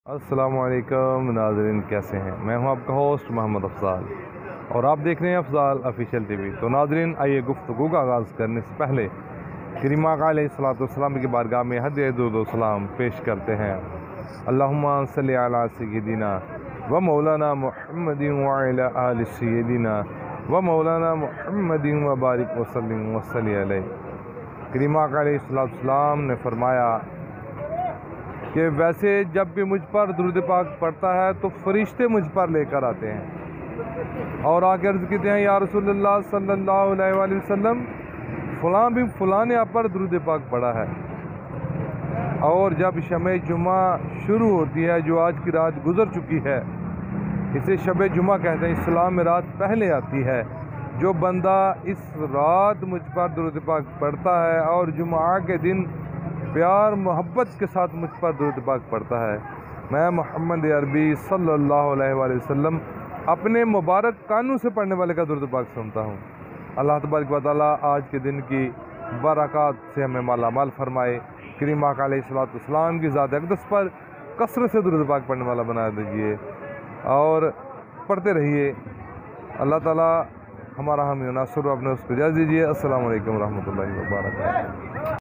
अस्सलामुअलैकुम नाज़रीन, कैसे हैं? मैं हूं आपका होस्ट मोहम्मद अफजाल और आप देख रहे हैं अफजाल ऑफिशियल टीवी। तो नाज़रीन, आइए गुफ्तगू का आगाज़ करने से पहले करीमा अलैहिस्सलाम की बारगाह में हदिया दुरूद व सलाम पेश करते हैं। अल्लाहुम्मा सल्लि अला सय्यिदिना व मौलाना मुहम्मदिन व अला आलि सय्यिदिना व मौलाना मुहम्मदिन व बारिक व सल्लिम व सल्ली अलैहि। करीमा अलैहिस्सलाम ने फरमाया कि वैसे जब भी मुझ पर दुरूद पाक पड़ता है तो फरिश्ते मुझ पर लेकर आते हैं और आकर अर्ज़ कहते हैं, या रसूलल्लाह सल्लल्लाहु अलैहि वसल्लम, फ़लाँ भी फ़लाँ ने आप पर दुरूद पाक पड़ा है। और जब शब जुमा शुरू होती है, जो आज की रात गुज़र चुकी है, इसे शब जुमा कहते हैं। इस्लाम में रात पहले आती है। जो बंदा इस रात मुझ पर दुरूद पाक पढ़ता है और जुमा के दिन प्यार मोहब्बत के साथ मुझ पर दुरूद पाक पढ़ता है, मैं मोहम्मद अरबी सल्लल्लाहु अलैहि वसल्लम अपने मुबारक कानों से पढ़ने वाले का दुरूद पाक सुनता हूँ। अल्लाह तबारक व तआला आज के दिन की बरक़ात से हमें माला माल फरमाए। करीमा अलैहिस्सलाम की ज़ात अक़दस पर कसरत से दुरूद पाक पढ़ने वाला बना दीजिए और पढ़ते रहिए। अल्लाह ताला हमारा हामी नासुर अपने उसको इजाज़त दीजिए। अस्सलामु अलैकुम रहमतुल्लाहि व बरकातुहू।